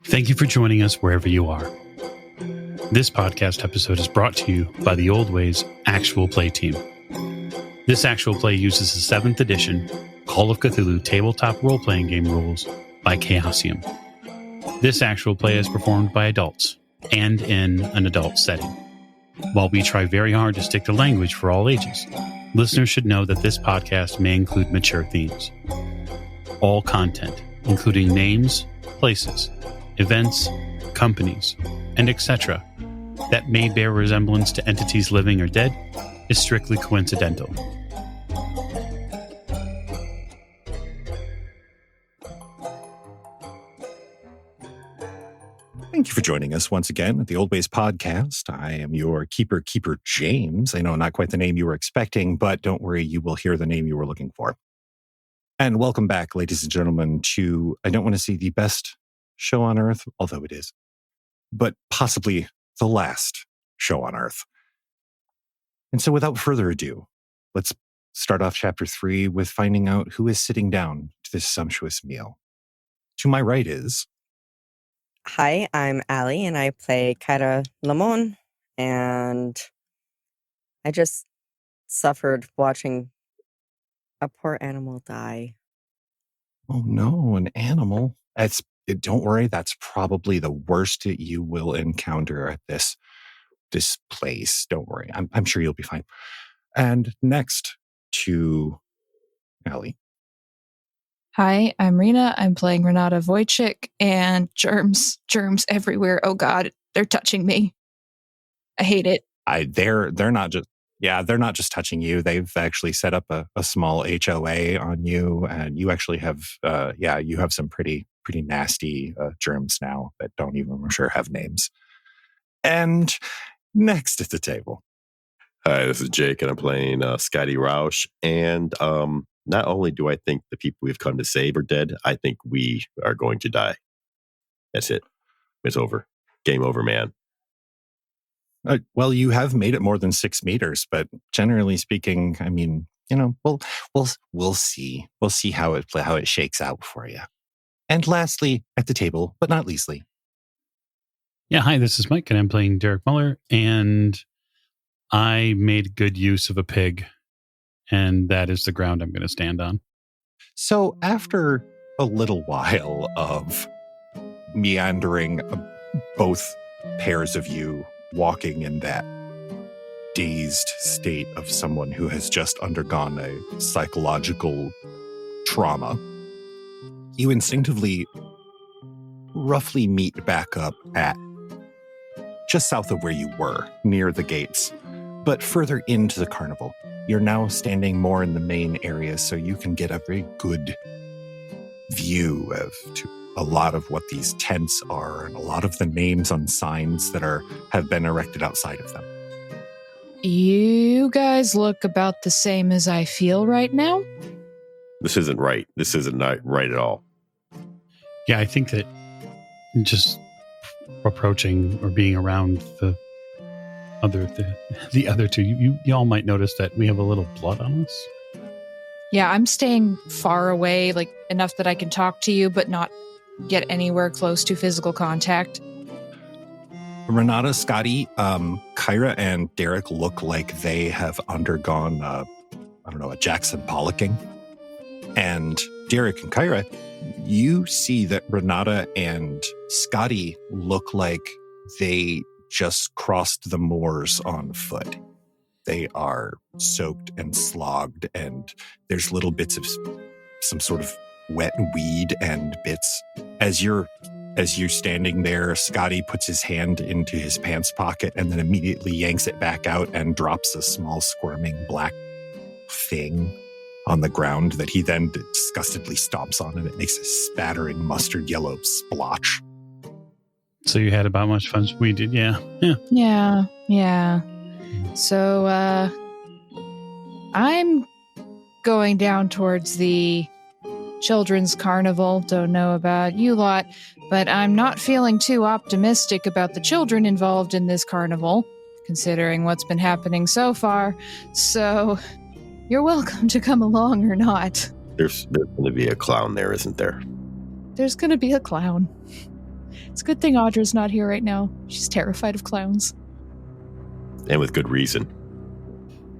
Thank you for joining us wherever you are. This podcast episode is brought to you by the Old Ways Actual Play team. This actual play uses the 7th edition Call of Cthulhu tabletop role-playing game rules by Chaosium. This actual play is performed by adults and in an adult setting. While we try very hard to stick to language for all ages, listeners should know that this podcast may include mature themes. All content, including names, places, events, companies, and etc., that may bear resemblance to entities living or dead, is strictly coincidental. Thank you for joining us once again at the Old Ways Podcast. I am your keeper, James. I know not quite the name you were expecting, but don't worry, you will hear the name you were looking for. And welcome back, ladies and gentlemen, to, I don't want to say the best show on Earth, although it is, but possibly the last show on Earth. And so without further ado, let's start off chapter 3 with finding out who is sitting down to this sumptuous meal. To my right is... Hi, I'm Allie, and I play Kyra Lamon, and I just suffered watching a poor animal die. Oh no, an animal. Don't worry, that's probably the worst that you will encounter at this place. Don't worry, I'm sure you'll be fine. And next to Allie. Hi, I'm Rena. I'm playing Renata Wojcik, and germs everywhere. Oh God, they're touching me. I hate it. They're not just touching you. They've actually set up a small HOA on you, and you actually have you have some pretty nasty germs now that don't even, I'm sure, have names. And next at the table. Hi, this is Jake, and I'm playing Scotty Roush. And not only do I think the people we've come to save are dead, I think we are going to die. That's it. It's over. Game over, man. Well, you have made it more than 6 meters, but generally speaking, I mean, we'll see. We'll see how it shakes out for you. And lastly, at the table, but not leastly. Yeah, hi, this is Mike, and I'm playing Derek Muller, and I made good use of a pig, and that is the ground I'm going to stand on. So after a little while of meandering, both pairs of you walking in that dazed state of someone who has just undergone a psychological trauma, you instinctively roughly meet back up at just south of where you were, near the gates, but further into the carnival. You're now standing more in the main area, so you can get a very good view of a lot of what these tents are and a lot of the names on signs that have been erected outside of them. You guys look about the same as I feel right now. This isn't right. This isn't not right at all. Yeah, I think that just approaching or being around the other two, you all might notice that we have a little blood on us. Yeah, I'm staying far away, like enough that I can talk to you, but not get anywhere close to physical contact. Renata, Scotty, Kyra, and Derek look like they have undergone, a Jackson Pollocking. And Derek and Kyra, you see that Renata and Scotty look like they just crossed the moors on foot. They are soaked and slogged, and there's little bits of some sort of wet weed and bits. As you're standing there, Scotty puts his hand into his pants pocket and then immediately yanks it back out and drops a small squirming black thing on the ground that he then disgustedly stomps on, and it makes a spattering mustard yellow splotch. So you had about much fun as we did, yeah. Yeah. So, I'm going down towards the children's carnival. Don't know about you lot, but I'm not feeling too optimistic about the children involved in this carnival, considering what's been happening so far. So, you're welcome to come along or not. There's going to be a clown there, isn't there? There's going to be a clown. It's a good thing Audra's not here right now. She's terrified of clowns. And with good reason.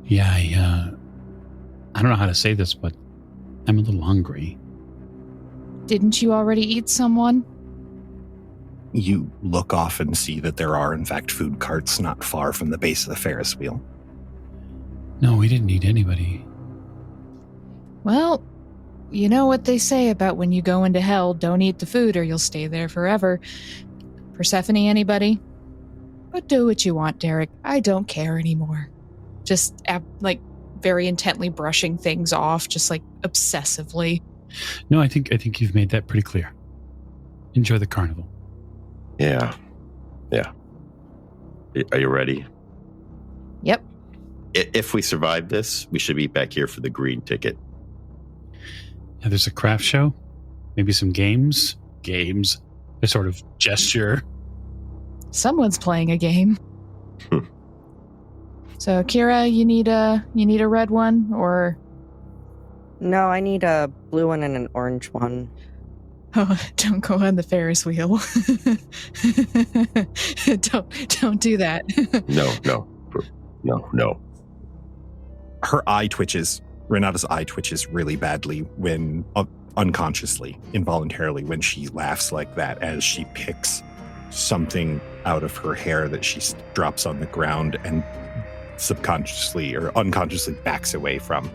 Yeah, I don't know how to say this, but I'm a little hungry. Didn't you already eat someone? You look off and see that there are, in fact, food carts not far from the base of the Ferris wheel. No, we didn't eat anybody. Well, you know what they say about when you go into hell, don't eat the food or you'll stay there forever. Persephone, anybody? But do what you want, Derek. I don't care anymore. Just, very intently brushing things off, just, obsessively. No, I think you've made that pretty clear. Enjoy the carnival. Yeah. Are you ready? Yep. If we survive this, we should be back here for the green ticket. Yeah, there's a craft show. Maybe some games. A sort of gesture. Someone's playing a game. So, Kira, you need a red one, or? No, I need a blue one and an orange one. Oh, don't go on the Ferris wheel. Don't do that. No. Her eye twitches. Renata's eye twitches really badly when, unconsciously, involuntarily, when she laughs like that as she picks something out of her hair that she drops on the ground and subconsciously or unconsciously backs away from.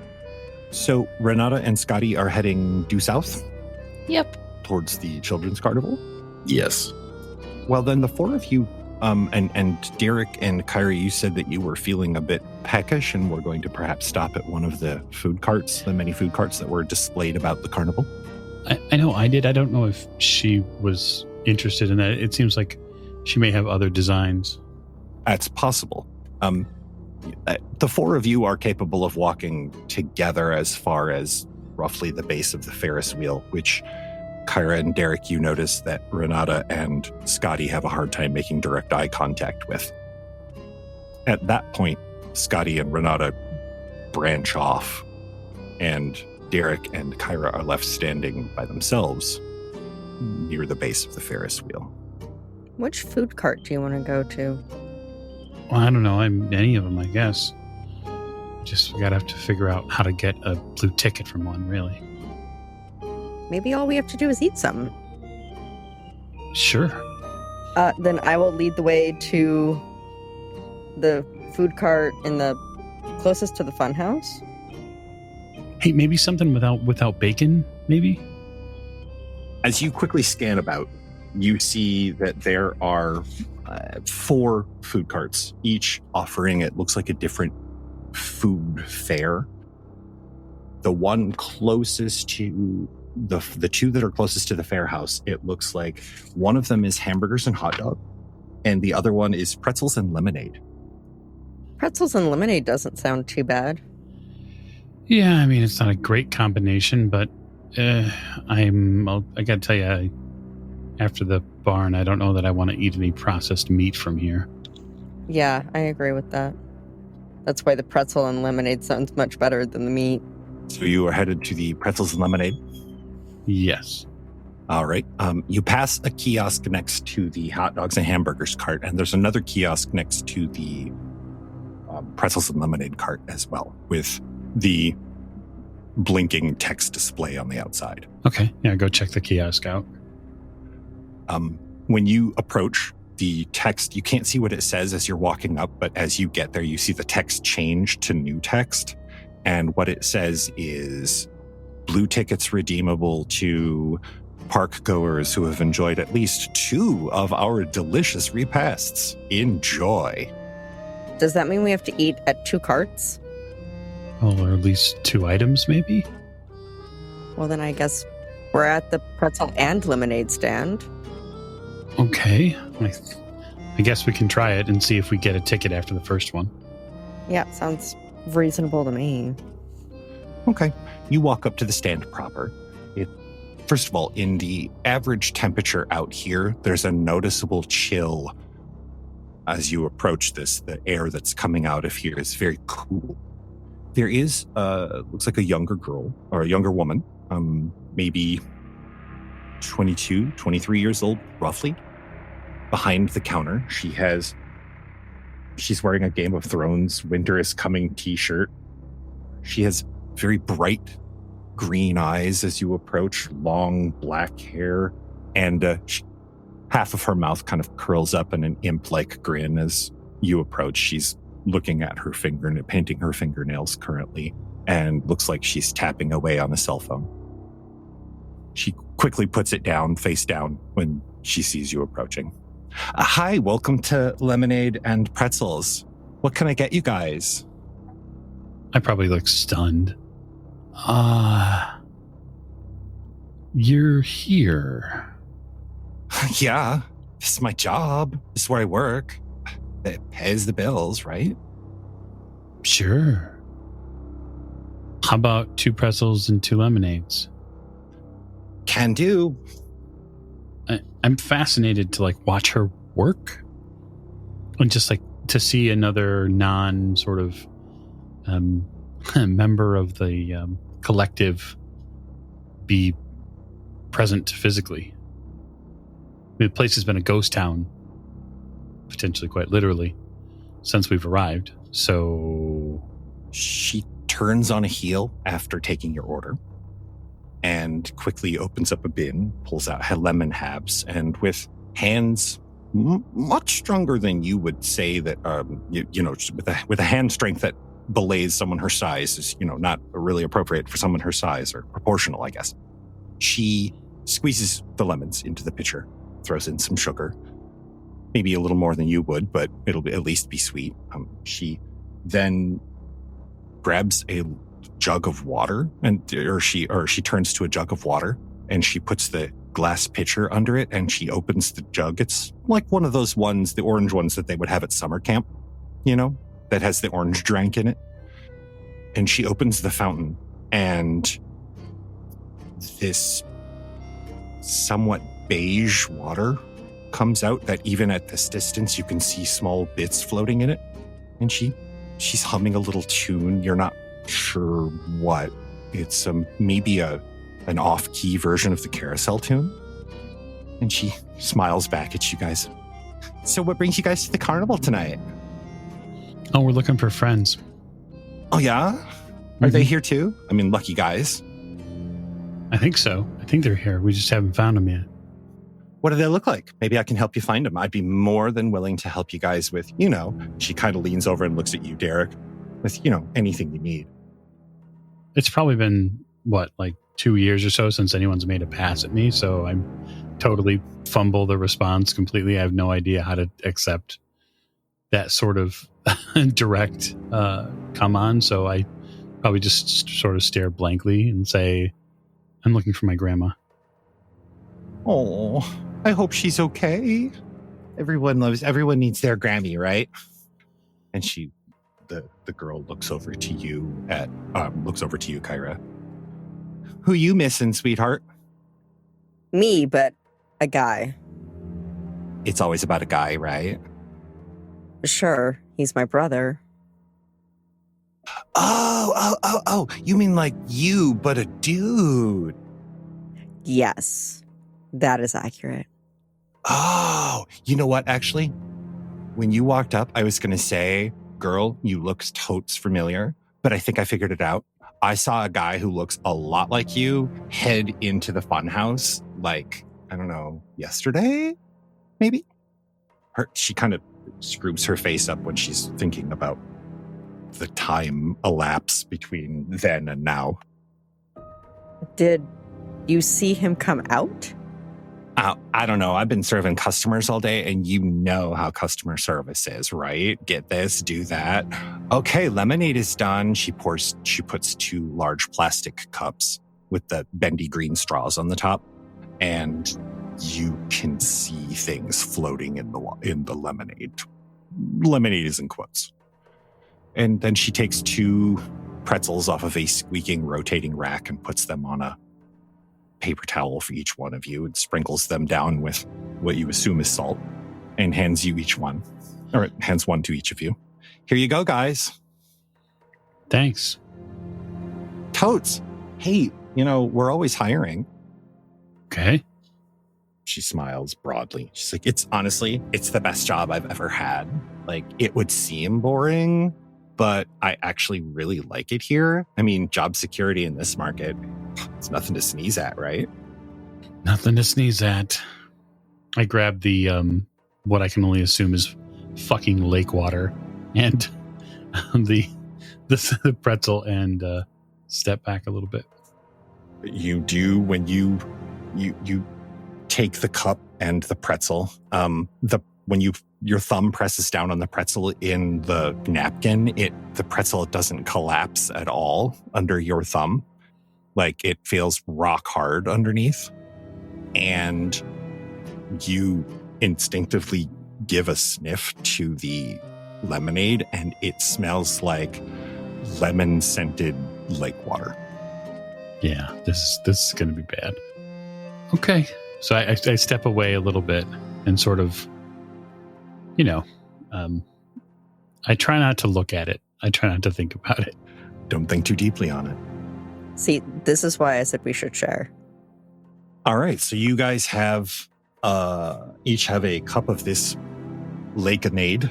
So Renata and Scotty are heading due south? Yep. Towards the children's carnival? Yes. Well, then the four of you, and Derek and Kyrie, you said that you were feeling a bit peckish and were going to perhaps stop at one of the food carts, the many food carts that were displayed about the carnival. I know I did. I don't know if she was interested in that. It seems like she may have other designs. That's possible. The four of you are capable of walking together as far as roughly the base of the Ferris wheel, which Kyra and Derek, you notice that Renata and Scotty have a hard time making direct eye contact with. At that point, Scotty and Renata branch off, and Derek and Kyra are left standing by themselves near the base of the Ferris wheel. Which food cart do you want to go to? Well, I don't know. Any of them, I guess. Just gotta have to figure out how to get a blue ticket from one, really. Maybe all we have to do is eat something. Sure. Then I will lead the way to the food cart in the closest to the funhouse. Hey, maybe something without bacon, maybe? As you quickly scan about, you see that there are 4 food carts, each offering, it looks like, a different food fare. The one closest to the 2 that are closest to the fair house, it looks like one of them is hamburgers and hot dog, and the other one is pretzels and lemonade. Pretzels and lemonade doesn't sound too bad. Yeah, I mean, it's not a great combination, but I gotta tell you, after the barn, I don't know that I want to eat any processed meat from here. Yeah, I agree with that. That's why the pretzel and lemonade sounds much better than the meat. So you are headed to the pretzels and lemonade? Yes. All right. You pass a kiosk next to the hot dogs and hamburgers cart, and there's another kiosk next to the pretzels and lemonade cart as well, with the blinking text display on the outside. Okay. Yeah, go check the kiosk out. When you approach the text, you can't see what it says as you're walking up, but as you get there, you see the text change to new text. And what it says is blue tickets redeemable to park goers who have enjoyed at least 2 of our delicious repasts. Enjoy. Does that mean we have to eat at 2 carts? Well, or at least 2 items, maybe? Well, then I guess we're at the pretzel and lemonade stand. Okay. I guess we can try it and see if we get a ticket after the first one. Yeah, sounds reasonable to me. Okay. You walk up to the stand proper. First of all, in the average temperature out here, there's a noticeable chill as you approach this. The air that's coming out of here is very cool. There is, looks like a younger girl, or a younger woman, maybe 22, 23 years old, roughly, behind the counter, she's wearing a Game of Thrones Winter is Coming t-shirt. She has very bright green eyes as you approach, long black hair, and half of her mouth kind of curls up in an imp-like grin as you approach. She's looking at her painting her fingernails currently, and looks like she's tapping away on a cell phone. She quickly puts it down, face down, when she sees you approaching. Hi, welcome to Lemonade and Pretzels. What can I get you guys? I probably look stunned. You're here. Yeah, this is my job. This is where I work. It pays the bills, right? Sure. How about 2 pretzels and 2 lemonades? Can do. I'm fascinated to watch her work, and just to see another non sort of member of the collective be present physically. The place has been a ghost town, potentially quite literally, since we've arrived. So she turns on a heel after taking your order and quickly opens up a bin, pulls out lemon halves, and with hands much stronger than you would say that, with a hand strength that belays someone her size is, not really appropriate for someone her size, or proportional, I guess. She squeezes the lemons into the pitcher, throws in some sugar, maybe a little more than you would, but it'll at least be sweet. She then grabs a jug of water, or she turns to a jug of water, and she puts the glass pitcher under it, and she opens the jug. It's like one of those ones, the orange ones that they would have at summer camp, that has the orange drink in it. And she opens the fountain, and this somewhat beige water comes out that even at this distance you can see small bits floating in it. And she's humming a little tune. You're not sure what. It's maybe an off-key version of the Carousel tune. And she smiles back at you guys. So what brings you guys to the carnival tonight? Oh, we're looking for friends. Oh, yeah? Are they here too? I mean, lucky guys. I think so. I think they're here. We just haven't found them yet. What do they look like? Maybe I can help you find them. I'd be more than willing to help you guys with, she kind of leans over and looks at you, Derek, with, anything you need. It's probably been, 2 years or so since anyone's made a pass at me, so I'm totally fumble the response completely. I have no idea how to accept that sort of direct come on, so I probably just sort of stare blankly and say, I'm looking for my grandma. Oh, I hope she's okay. Everyone needs their Grammy, right? And the girl looks over to you, Kyra. Who you missing, sweetheart? Me, but a guy. It's always about a guy, right? Sure, he's my brother. Oh, you mean like you, but a dude. Yes, that is accurate. Oh, you know what, actually? When you walked up, I was going to say, girl, you look totes familiar, but I think I figured it out. I saw a guy who looks a lot like you head into the funhouse, I don't know, yesterday, maybe? She kind of screws her face up when she's thinking about the time elapse between then and now. Did you see him come out? I don't know. I've been serving customers all day, and you know how customer service is, right? Get this, do that. Okay, lemonade is done. She puts 2 large plastic cups with the bendy green straws on the top, and you can see things floating in the lemonade. Lemonade is in quotes. And then she takes 2 pretzels off of a squeaking, rotating rack and puts them on a paper towel for each one of you and sprinkles them down with what you assume is salt and hands you each one, or hands one to each of you. Here you go, guys. Thanks. Totes. Hey, we're always hiring. Okay. she smiles broadly. She's like, it's the best job I've ever had. Like, it would seem boring, but I actually really like it here. I mean, job security in this market, it's nothing to sneeze at, right? Nothing to sneeze at. I grab the, what I can only assume is fucking lake water and the pretzel and step back a little bit. You do when you take the cup and the pretzel. When your thumb presses down on the pretzel in the napkin, the pretzel doesn't collapse at all under your thumb. Like, it feels rock hard underneath. And you instinctively give a sniff to the lemonade, and it smells like lemon-scented lake water. Yeah, this is going to be bad. Okay, so I step away a little bit and sort of, I try not to look at it. I try not to think about it. Don't think too deeply on it. See, this is why I said we should share. All right, so you guys have each have a cup of this Lakeade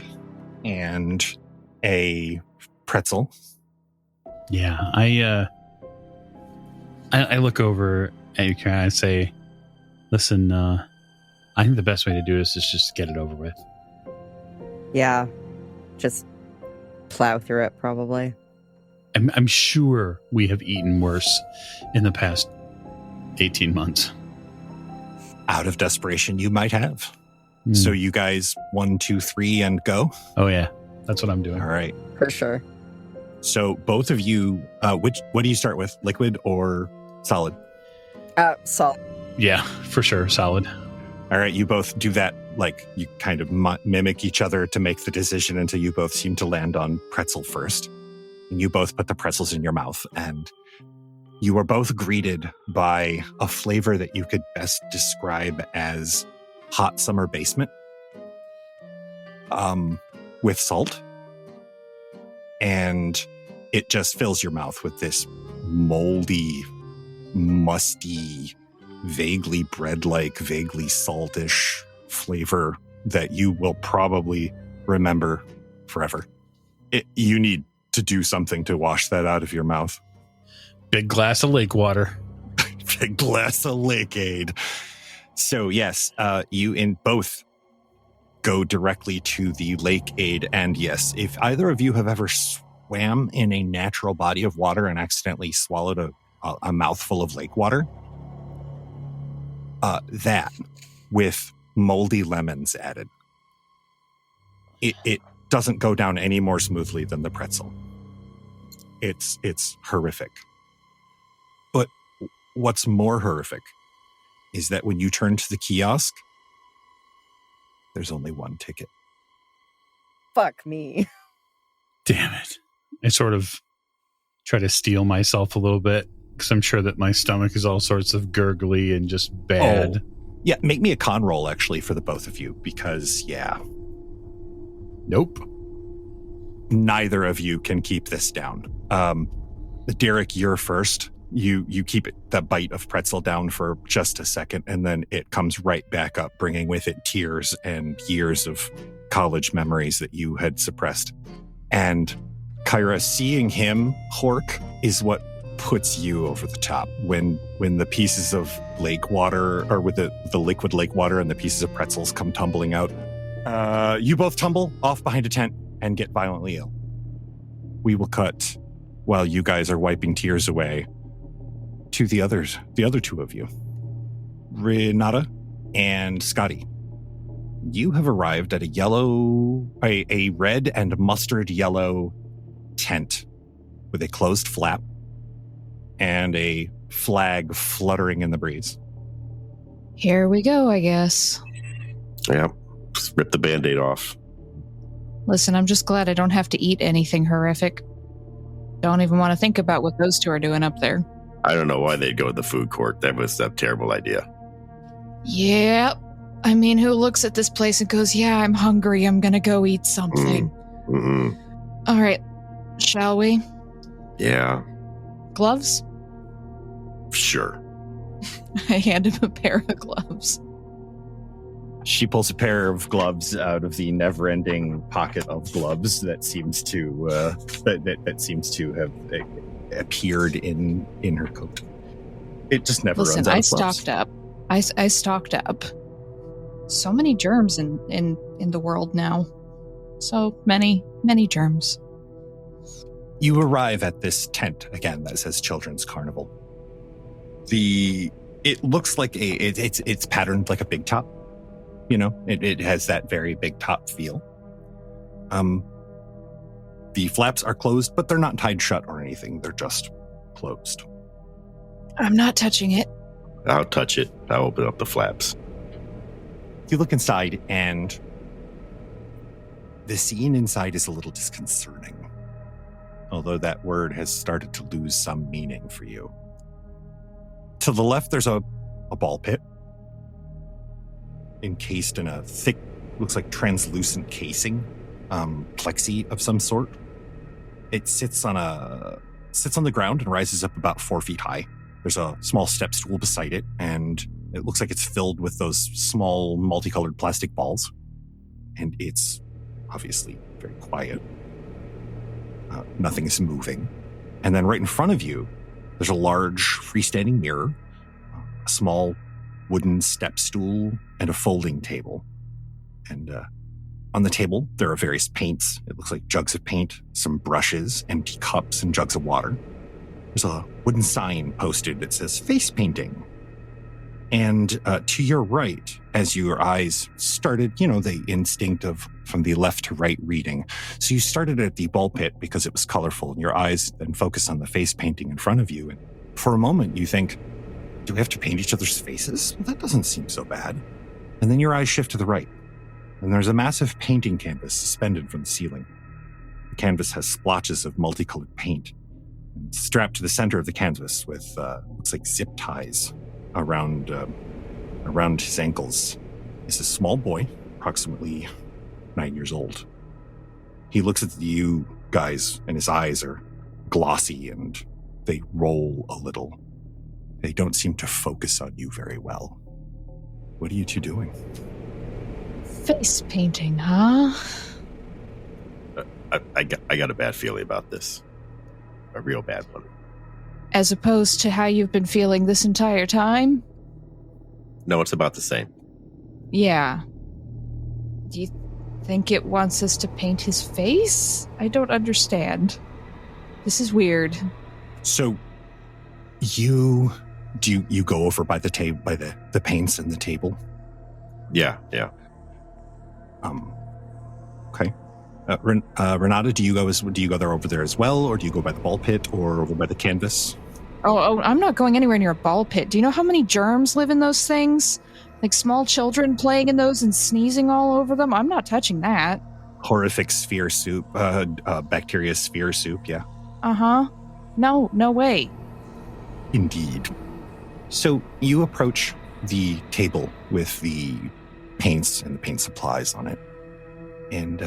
and a pretzel. Yeah, I look over at you, Karen, and I say, listen, I think the best way to do this is just get it over with. Yeah, just plow through it, probably. I'm sure we have eaten worse in the past 18 months. Out of desperation, you might have. So you guys 1, 2, 3 and go? Oh, yeah. That's what I'm doing. All right. For sure. So both of you, what do you start with? Liquid or solid? Solid. Yeah, for sure. Solid. All right. You both do that. Like, you kind of mimic each other to make the decision until you both seem to land on pretzel first. And you both put the pretzels in your mouth, and you are both greeted by a flavor that you could best describe as hot summer basement, with salt. And it just fills your mouth with this moldy, musty, vaguely bread-like, vaguely saltish flavor that you will probably remember forever. You need to do something to wash that out of your mouth. Big glass of lake water. Big glass of Lakeade. So yes, you in both go directly to the Lakeade. And yes, if either of you have ever swam in a natural body of water and accidentally swallowed a mouthful of lake water, that with moldy lemons added, it doesn't go down any more smoothly than the pretzel. It's horrific. But what's more horrific is that when you turn to the kiosk, there's only one ticket. Fuck me. Damn it. I sort of try to steel myself a little bit because I'm sure that my stomach is all sorts of gurgly and just bad. Oh, yeah, make me a con roll, actually, for the both of you, because, yeah. Nope. Neither of you can keep this down. Derek, you're first. You keep that bite of pretzel down for just a second, and then it comes right back up, bringing with it tears and years of college memories that you had suppressed. And Kyra, seeing him hork is what puts you over the top. When the pieces of lake water, or with the liquid lake water and the pieces of pretzels come tumbling out, you both tumble off behind a tent and get violently ill. We will cut, while you guys are wiping tears away, to the other two of you, Renata and Scotty. You have arrived at a red and mustard yellow tent with a closed flap and a flag fluttering in the breeze. Here we go, I guess. Yeah, just rip the Band-Aid off. Listen, I'm just glad I don't have to eat anything horrific. Don't even want to think about what those two are doing up there. I don't know why they'd go to the food court. That was a terrible idea. Yep. I mean, who looks at this place and goes, yeah, I'm hungry. I'm going to go eat something. Mm-hmm. All right. Shall we? Yeah. Gloves? Sure. I hand him a pair of gloves. She pulls a pair of gloves out of the never-ending pocket of gloves that seems to that seems to have appeared in her coat. It just never runs Listen, out I of gloves. stocked up. I stocked up. So many germs in the world now. So many germs. You arrive at this tent again that says Children's Carnival. It looks like it's patterned like a big top. You know, it has that very big top feel. The flaps are closed, but they're not tied shut or anything. They're just closed. I'm not touching it. I'll touch it. I'll open up the flaps. You look inside, and the scene inside is a little disconcerting. Although that word has started to lose some meaning for you. To the left, there's a ball pit. Encased in a thick, looks like translucent casing, plexi of some sort. It sits on the ground and rises up about 4 feet high. There's a small step stool beside it, and it looks like it's filled with those small multicolored plastic balls. And it's obviously very quiet. Nothing is moving. And then right in front of you, there's a large freestanding mirror, a small wooden step stool, and a folding table. And on the table, there are various paints. It looks like jugs of paint, some brushes, empty cups, and jugs of water. There's a wooden sign posted that says face painting. And to your right, as your eyes started, the instinct of from the left to right reading. So you started at the ball pit because it was colorful, and your eyes then focus on the face painting in front of you. And for a moment, you think, do we have to paint each other's faces? Well, that doesn't seem so bad. And then your eyes shift to the right, and there's a massive painting canvas suspended from the ceiling. The canvas has splotches of multicolored paint. And strapped to the center of the canvas with, looks like zip ties around his ankles is a small boy, approximately 9 years old. He looks at you guys, and his eyes are glossy and they roll a little. They don't seem to focus on you very well. What are you two doing? Face painting, huh? I got a bad feeling about this. A real bad one. As opposed to how you've been feeling this entire time? No, it's about the same. Yeah. Do you think it wants us to paint his face? I don't understand. This is weird. So, you go over by the table, by the paints and the table? Yeah. Okay. Renata, do you go there over there as well, or do you go by the ball pit or over by the canvas? Oh, I'm not going anywhere near a ball pit. Do you know how many germs live in those things? Like small children playing in those and sneezing all over them? I'm not touching that. Horrific sphere soup, bacteria sphere soup, yeah. Uh-huh. No way. Indeed. So you approach the table with the paints and the paint supplies on it. And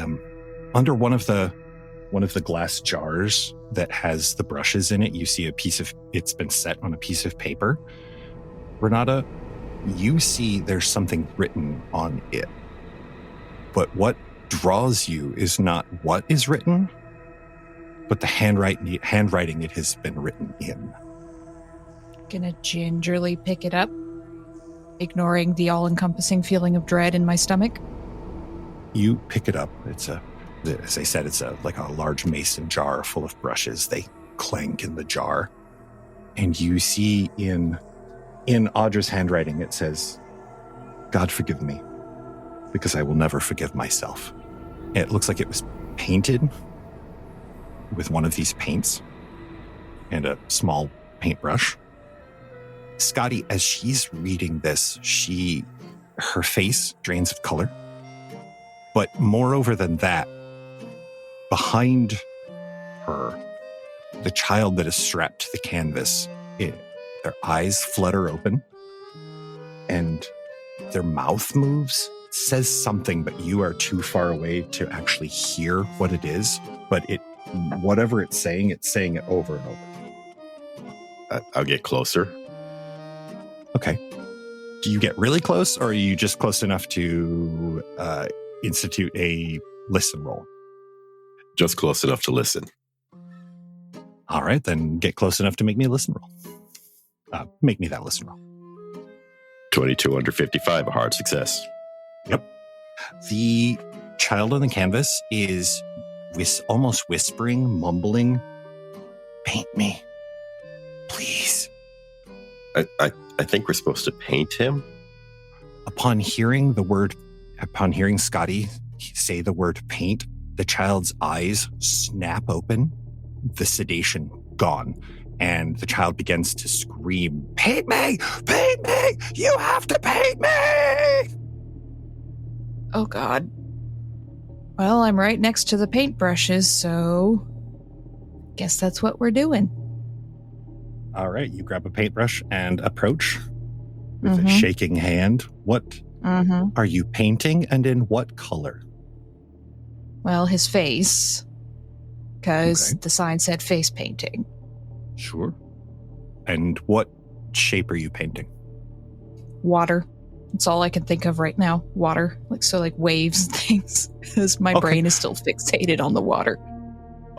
under one of the glass jars that has the brushes in it, you see it's been set on a piece of paper. Renata, you see there's something written on it. But what draws you is not what is written, but the handwriting it has been written in. Gonna gingerly pick it up, ignoring the all-encompassing feeling of dread in my stomach. You pick it up. As I said, it's like a large mason jar full of brushes. They clank in the jar. And you see in Audra's handwriting, it says, God forgive me, because I will never forgive myself. And it looks like it was painted with one of these paints and a small paintbrush. Scotty, as she's reading this, her face drains of color. But moreover than that, behind her, the child that is strapped to the canvas, their eyes flutter open and their mouth moves, says something, but you are too far away to actually hear what it is. But whatever it's saying it over and over. I'll get closer. Okay. Do you get really close, or are you just close enough to institute a listen roll? Just close enough to listen. All right, then get close enough to make me a listen roll. Make me that listen roll. 22 under 55, a hard success. Yep. The child on the canvas is almost whispering, mumbling, "Paint me, please." I think we're supposed to paint him. Upon hearing Scotty say the word paint, the child's eyes snap open, the sedation gone, and the child begins to scream, "Paint me! Paint me! You have to paint me!" Oh, God. Well, I'm right next to the paintbrushes, so guess that's what we're doing. All right, you grab a paintbrush and approach with a shaking hand. What are you painting, and in what color? Well, his face, because the sign said face painting. Sure. And what shape are you painting? Water. That's all I can think of right now. Water. Like waves and things. Because my brain is still fixated on the water.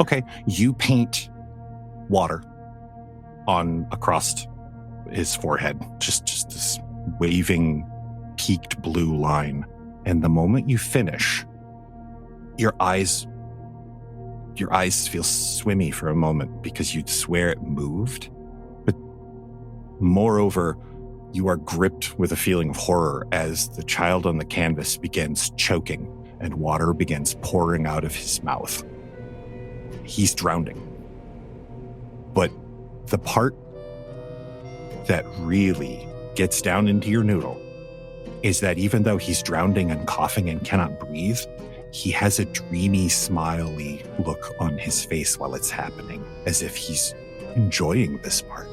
Okay. You paint water across his forehead. Just this waving, peaked blue line. And the moment you finish, your eyes feel swimmy for a moment because you'd swear it moved. But moreover, you are gripped with a feeling of horror as the child on the canvas begins choking and water begins pouring out of his mouth. He's drowning. But the part that really gets down into your noodle is that even though he's drowning and coughing and cannot breathe, he has a dreamy, smiley look on his face while it's happening, as if he's enjoying this part.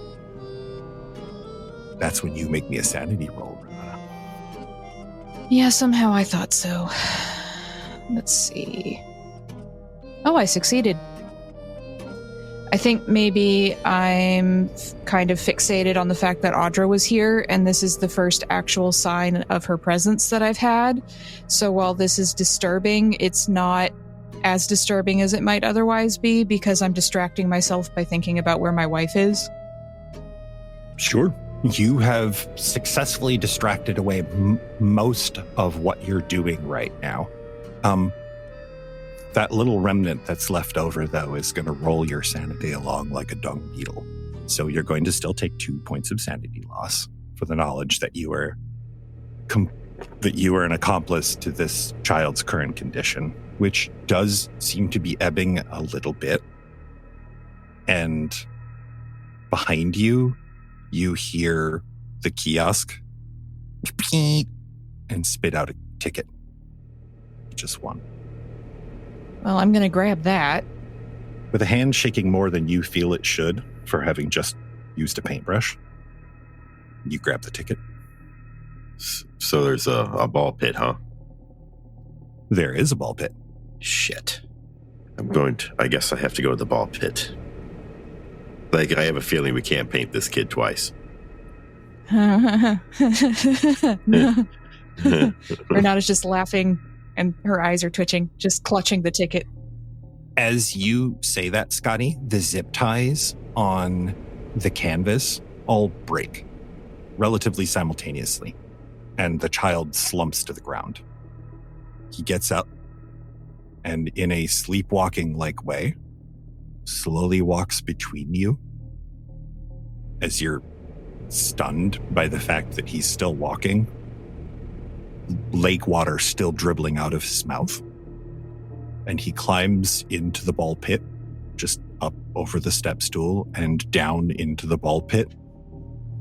That's when you make me a sanity roll, Renata. Yeah, somehow I thought so. Let's see. Oh, I succeeded. I think maybe I'm kind of fixated on the fact that Audra was here, and this is the first actual sign of her presence that I've had. So while this is disturbing, it's not as disturbing as it might otherwise be because I'm distracting myself by thinking about where my wife is. Sure. You have successfully distracted away most of what you're doing right now. That little remnant that's left over, though, is going to roll your sanity along like a dung beetle. So you're going to still take 2 points of sanity loss for the knowledge that you are an accomplice to this child's current condition, which does seem to be ebbing a little bit. And behind you, you hear the kiosk and spit out a ticket. Just one. Well, I'm going to grab that. With a hand shaking more than you feel it should for having just used a paintbrush, you grab the ticket. So there's a ball pit, huh? There is a ball pit. Shit. I guess I have to go to the ball pit. Like, I have a feeling we can't paint this kid twice. Renata's just laughing and her eyes are twitching, just clutching the ticket. As you say that, Scotty, the zip ties on the canvas all break relatively simultaneously, and the child slumps to the ground. He gets up and, in a sleepwalking-like way, slowly walks between you as you're stunned by the fact that he's still walking, lake water still dribbling out of his mouth. And he climbs into the ball pit, just up over the step stool and down into the ball pit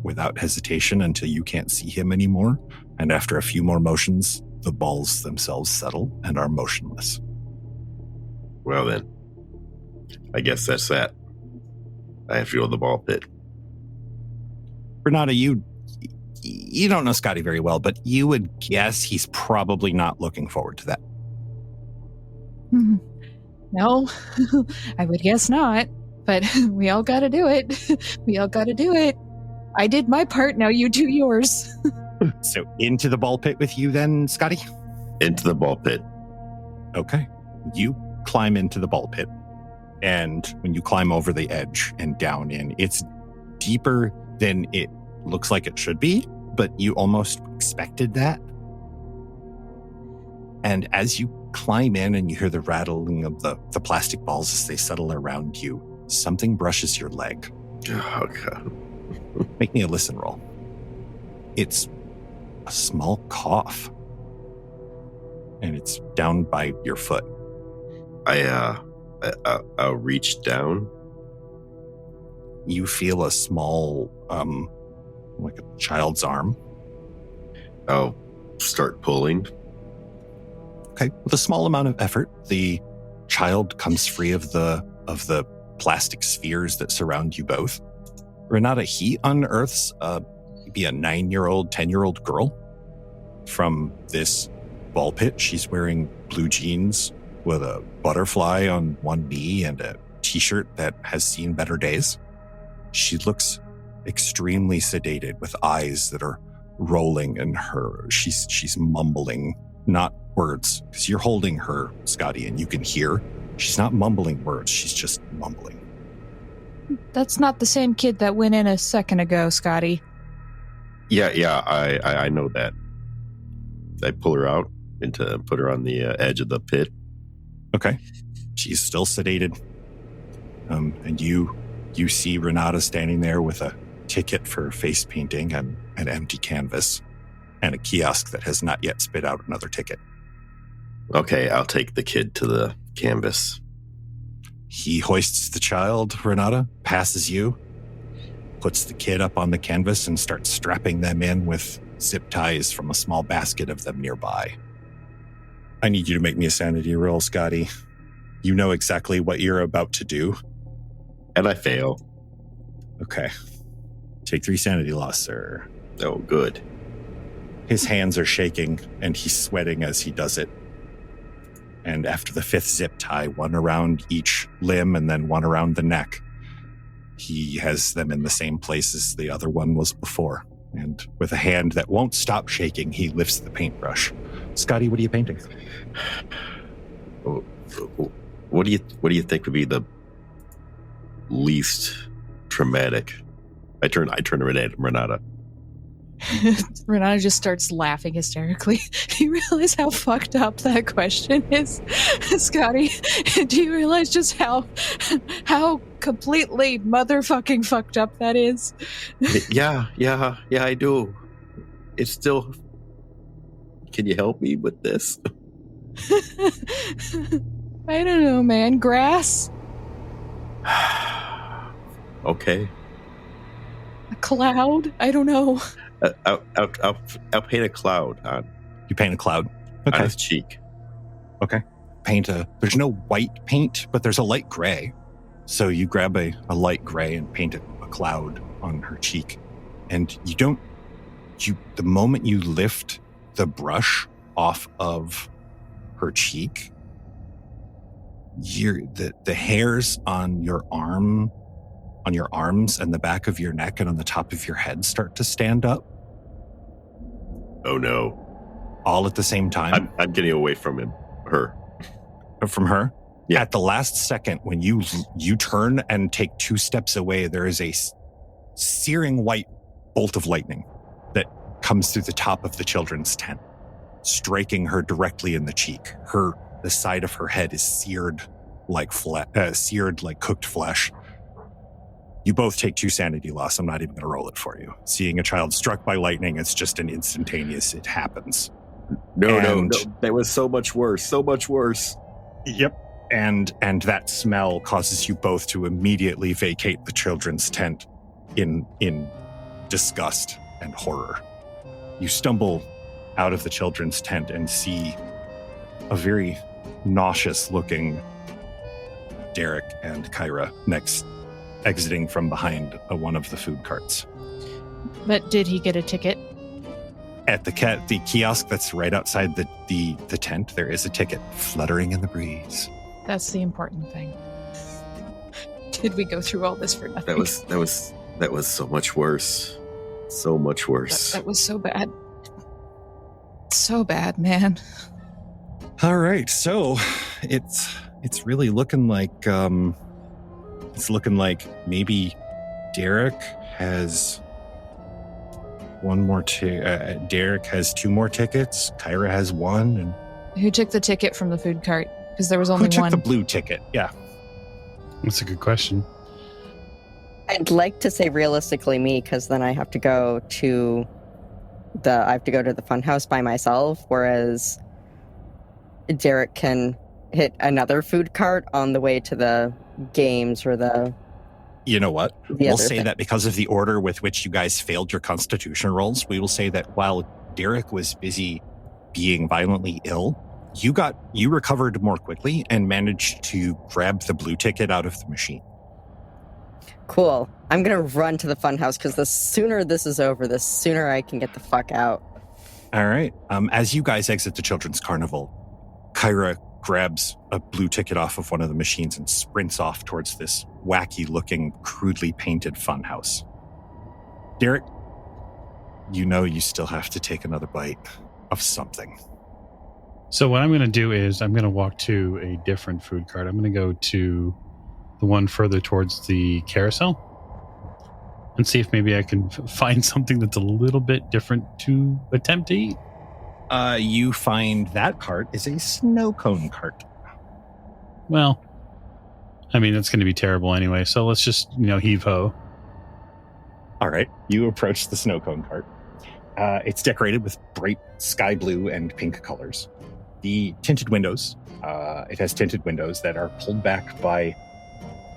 without hesitation until you can't see him anymore. And after a few more motions, the balls themselves settle and are motionless. Well then, I guess that's that. I have to go to the ball pit. Renata, you don't know Scotty very well, but you would guess he's probably not looking forward to that. No, I would guess not, but we all gotta do it. We all gotta do it. I did my part, now you do yours. So into the ball pit with you then, Scotty? Into the ball pit. Okay. You climb into the ball pit. And when you climb over the edge and down in, it's deeper than it looks like it should be, but you almost expected that. And as you climb in and you hear the rattling of the plastic balls as they settle around you, something brushes your leg. Oh, God. Make me a listen roll. It's a small cough. And it's down by your foot. I'll reach down. You feel a small, like a child's arm. I'll start pulling. Okay. With a small amount of effort, the child comes free of the plastic spheres that surround you both. Renata, he unearths maybe a 9-year-old, 10-year-old girl from this ball pit. She's wearing blue jeans with a butterfly on one knee and a t-shirt that has seen better days. She looks extremely sedated with eyes that are rolling in her. She's mumbling, not words, because you're holding her, Scotty, and you can hear. She's not mumbling words. She's just mumbling. That's not the same kid that went in a second ago, Scotty. Yeah, I know that. I pull her out and to put her on the edge of the pit. Okay. She's still sedated. And you see Renata standing there with a ticket for face painting and an empty canvas and a kiosk that has not yet spit out another ticket. Okay, I'll take the kid to the canvas. He hoists the child, Renata, passes you, puts the kid up on the canvas and starts strapping them in with zip ties from a small basket of them nearby. I need you to make me a sanity roll, Scotty. You know exactly what you're about to do. And I fail. Okay. Take 3 sanity loss, sir. Oh, good. His hands are shaking, and he's sweating as he does it. And after the 5th zip tie, one around each limb and then one around the neck, he has them in the same place as the other one was before. And with a hand that won't stop shaking, he lifts the paintbrush. Scotty, what are you painting? What do you think would be the least traumatic? I turn to Renata. Renata just starts laughing hysterically. Do you realize how fucked up that question is, Scotty? Do you realize just how completely motherfucking fucked up that is? Yeah, I do. It's still... Can you help me with this? I don't know, man. Grass? Okay. A cloud? I don't know. I'll paint a cloud on. You paint a cloud. On his cheek. Okay. There's no white paint, but there's a light gray. So you grab a light gray and paint a cloud on her cheek. And the moment you lift the brush off of her cheek, the hairs on your arms and the back of your neck and on the top of your head start to stand up. Oh no. All at the same time. I'm getting away from her. From her? Yeah. At the last second, when you turn and take 2 steps away, there is a searing white bolt of lightning that comes through the top of the children's tent, striking her directly in the cheek. The side of her head is seared like cooked flesh. You both take 2 sanity loss. I'm not even going to roll it for you. Seeing a child struck by lightning, it's just an instantaneous. It happens. No. That was so much worse. So much worse. Yep. And that smell causes you both to immediately vacate the children's tent in disgust and horror. You stumble out of the children's tent and see a very nauseous-looking Derek and Kyra exiting from behind one of the food carts. But did he get a ticket? At the kiosk that's right outside the tent, there is a ticket fluttering in the breeze. That's the important thing. Did we go through all this for nothing? That was so much worse. So much worse. That was so bad. So bad, man. All right, so it's really looking like maybe Derek has one more. Derek has 2 more tickets. Kyra has 1, and Who took the ticket from the food cart? Because there was only who took one. the blue ticket? Yeah. That's a good question. I'd like to say realistically me, because then I have to go to the funhouse by myself, whereas Derek can hit another food cart on the way to the games or the... You know what? The We'll other say thing. that because of the order with which you guys failed your constitution rolls, we will say that while Derek was busy being violently ill, you recovered more quickly and managed to grab the blue ticket out of the machine. Cool. I'm going to run to the funhouse because the sooner this is over, the sooner I can get the fuck out. All right. As you guys exit the Children's Carnival, Kyra grabs a blue ticket off of one of the machines and sprints off towards this wacky-looking, crudely painted funhouse. Derek, you know you still have to take another bite of something. So what I'm going to do is I'm going to walk to a different food cart. I'm going to go to the one further towards the carousel and see if maybe I can find something that's a little bit different to attempt to eat. You find that cart is a snow cone cart. Well, I mean, that's going to be terrible anyway. So let's just, heave ho. All right. You approach the snow cone cart. It's decorated with bright sky blue and pink colors. The tinted windows, it has tinted windows that are pulled back by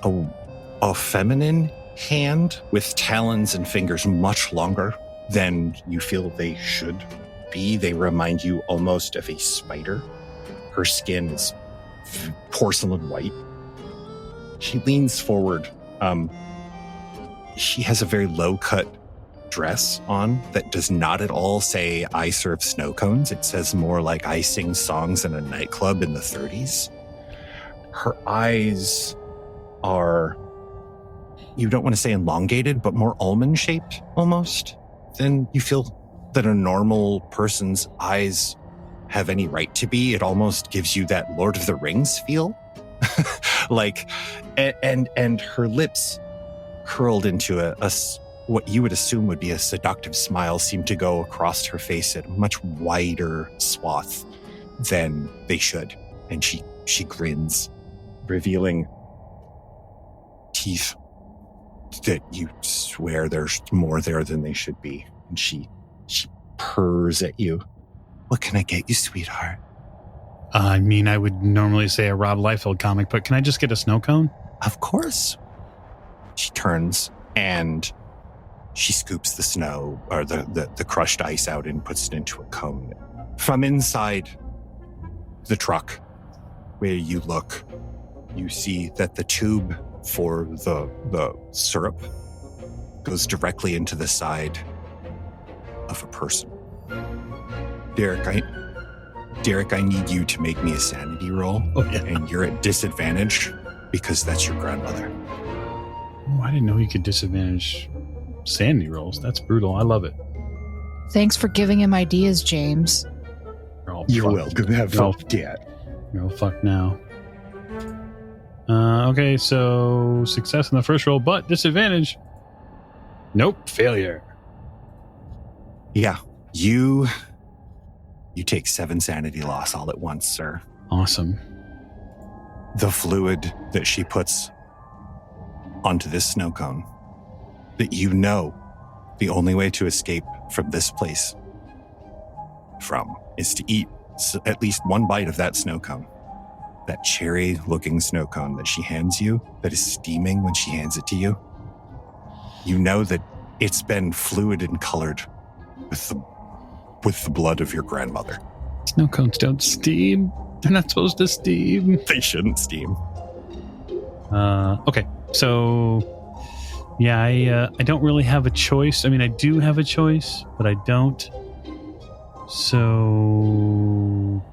a feminine hand with talons and fingers much longer than you feel they should be. They remind you almost of a spider. Her skin is porcelain white. She leans forward. She has a very low-cut dress on that does not at all say I serve snow cones. It says more like I sing songs in a nightclub in the 30s. Her eyes are, you don't want to say elongated, but more almond-shaped almost than you feel that a normal person's eyes have any right to be. It almost gives you that Lord of the Rings feel. And her lips curled into a what you would assume would be a seductive smile seem to go across her face at a much wider swath than they should. And she grins, revealing teeth that you swear there's more there than they should be. And she purrs at you. What can I get you, sweetheart? I mean, I would normally say a Rob Liefeld comic, but can I just get a snow cone? Of course. She turns and she scoops the snow or the crushed ice out and puts it into a cone. From inside the truck, where you look, you see that the tube for the syrup goes directly into the side of a person. Derek, I need you to make me a sanity roll. Oh, yeah. And you're at disadvantage because that's your grandmother. Oh, I didn't know you could disadvantage sanity rolls. That's brutal. I love it. Thanks for giving him ideas, James. You're welcome. Have fun, Dad. You're all fucked now. Okay, so success in the first roll, but disadvantage. Nope, failure. Yeah, you take 7 sanity loss all at once, sir. Awesome. The fluid that she puts onto this snow cone, that you know the only way to escape from this place is to eat at least one bite of that snow cone. That cherry-looking snow cone that she hands you, that is steaming when she hands it to you. You know that it's been fluid and colored with the blood of your grandmother. Snow cones don't steam. They're not supposed to steam. They shouldn't steam. Okay, so yeah, I don't really have a choice. I mean, I do have a choice, but I don't. So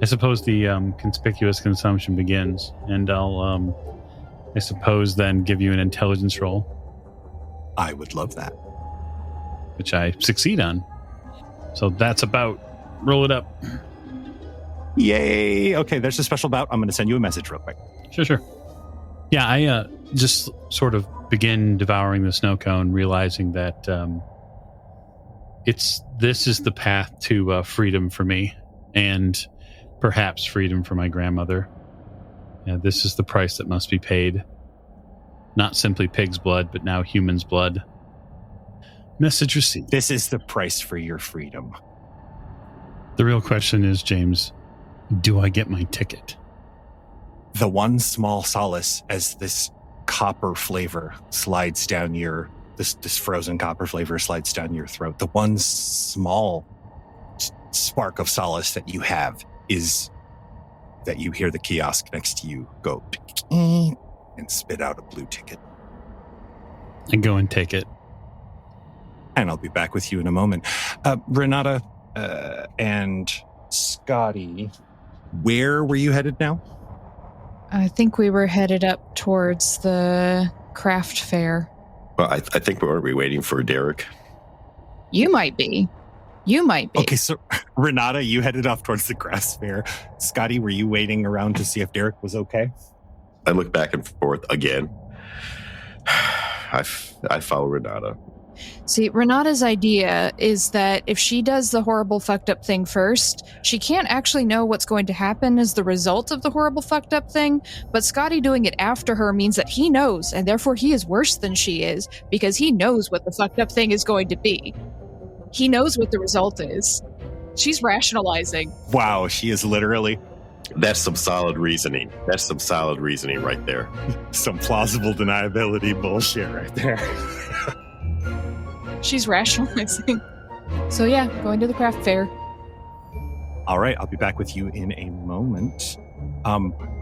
I suppose the conspicuous consumption begins, and I'll, I suppose, then give you an intelligence roll. I would love that. Which I succeed on. So that's about roll it up. Yay! Okay, there's a special bout. I'm going to send you a message real quick. Sure. Yeah, I just sort of begin devouring the snow cone, realizing that this is the path to freedom for me, and perhaps freedom for my grandmother. Yeah, this is the price that must be paid. Not simply pig's blood, but now human's blood. Message received. This is the price for your freedom. The real question is, James, do I get my ticket? The one small solace as this copper flavor slides down this frozen copper flavor slides down your throat. The one small spark of solace that you have is that you hear the kiosk next to you go and spit out a blue ticket. And go and take it. And I'll be back with you in a moment. Renata and Scotty, where were you headed now? I think we were headed up towards the craft fair. Well, I think we're waiting for Derek. You might be. Okay, so Renata, you headed off towards the craft fair. Scotty, were you waiting around to see if Derek was okay? I look back and forth again. I follow Renata. See, Renata's idea is that if she does the horrible fucked up thing first, she can't actually know what's going to happen as the result of the horrible fucked up thing, but Scotty doing it after her means that he knows, and therefore he is worse than she is, because he knows what the fucked up thing is going to be. He knows what the result is. She's rationalizing. Wow, she is literally... That's some solid reasoning. Right there. Some plausible deniability bullshit right there. She's rationalizing. So yeah, going to the craft fair. All right, I'll be back with you in a moment.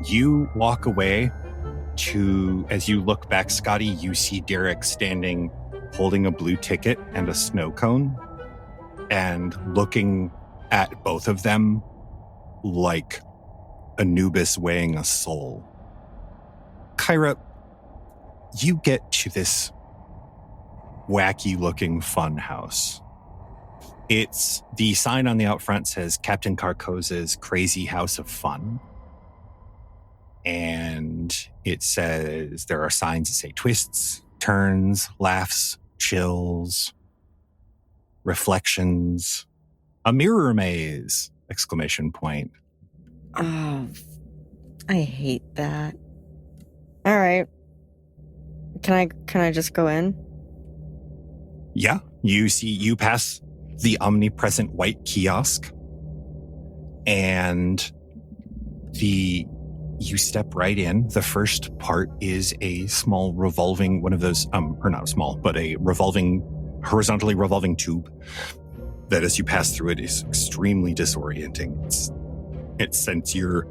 You walk away as you look back, Scotty, you see Derek standing holding a blue ticket and a snow cone and looking at both of them like Anubis weighing a soul. Kyra, you get to this wacky looking fun house. It's the sign on the out front says Captain Carcosa's Crazy House of Fun. And it says there are signs that say twists, turns, laughs, chills, reflections, a mirror maze, exclamation point. Oh, I hate that. All right. Can I just go in? Yeah, you pass the omnipresent white kiosk and you step right in. The first part is a small revolving, one of those, or not small, but a horizontally revolving tube that as you pass through it is extremely disorienting. It sends your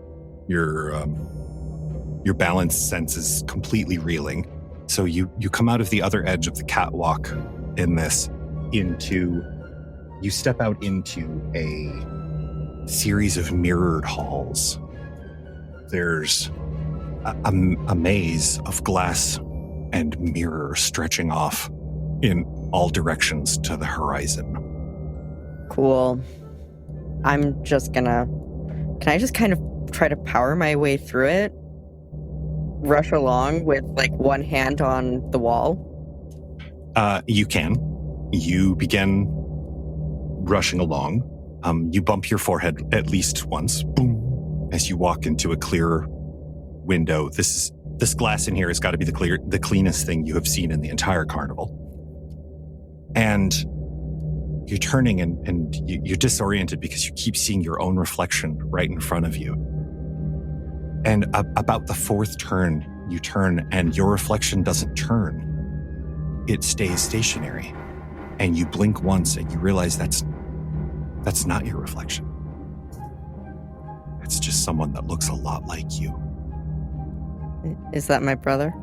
balance sense is completely reeling. So you come out of the other edge of the catwalk in this you step out into a series of mirrored halls. There's a maze of glass and mirror stretching off in all directions to the horizon. Cool. I'm just gonna... Can I just kind of try to power my way through it? Rush along with, like, one hand on the wall? You can. You begin rushing along. You bump your forehead at least once, boom, as you walk into a clearer window. This glass in here has got to be the cleanest thing you have seen in the entire carnival. And you're turning and you're disoriented because you keep seeing your own reflection right in front of you. And about the fourth turn, you turn and your reflection doesn't turn. It stays stationary. And you blink once and you realize that's not your reflection. It's just someone that looks a lot like you. Is that my brother?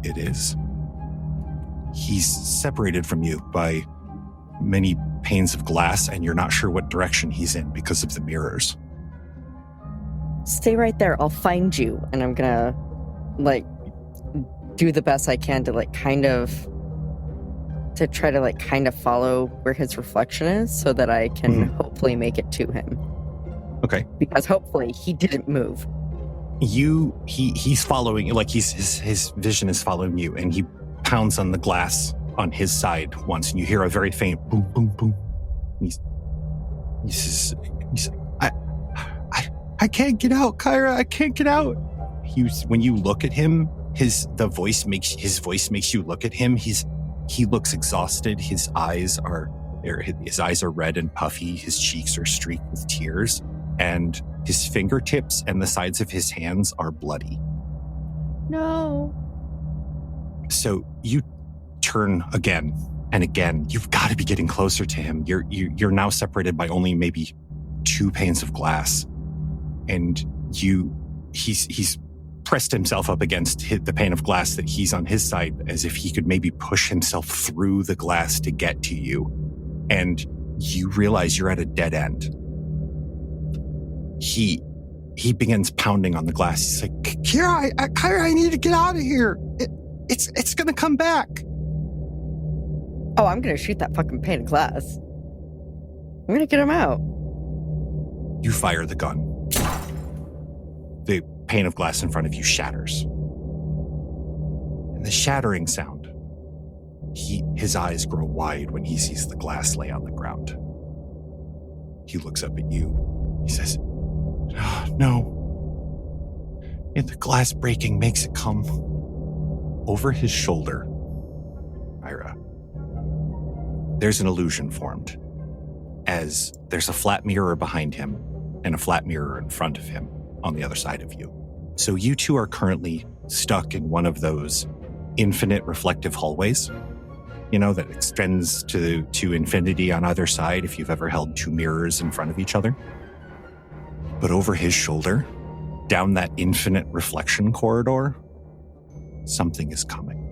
It is. He's separated from you by many panes of glass, and you're not sure what direction he's in because of the mirrors. Stay right there. I'll find you. And I'm gonna, like, do the best I can to, like, kind of to try to like kind of follow where his reflection is so that I can hopefully make it to him. Okay. Because hopefully he didn't move. He's following, like his vision is following you, and he pounds on the glass on his side once, and you hear a very faint boom, boom, boom. He says, I can't get out, Kyra. I can't get out. When you look at him, his voice makes you look at him. He looks exhausted. His eyes are red and puffy. His cheeks are streaked with tears, and his fingertips and the sides of his hands are bloody. No. So you turn again and again. You've got to be getting closer to him. You're now separated by only maybe 2 panes of glass, and he's pressed himself up against the pane of glass that he's on his side, as if he could maybe push himself through the glass to get to you. And you realize you're at a dead end. He begins pounding on the glass. He's like, Kyra, I need to get out of here. It's going to come back. Oh, I'm going to shoot that fucking pane of glass. I'm going to get him out. You fire the gun. The pane of glass in front of you shatters. And the shattering sound, his eyes grow wide when he sees the glass lay on the ground. He looks up at you. He says, oh, no. And the glass breaking makes it come. Over his shoulder, Ira, there's an illusion formed, as there's a flat mirror behind him and a flat mirror in front of him on the other side of you. So you two are currently stuck in one of those infinite reflective hallways, that extends to infinity on either side if you've ever held 2 mirrors in front of each other. But over his shoulder, down that infinite reflection corridor, something is coming.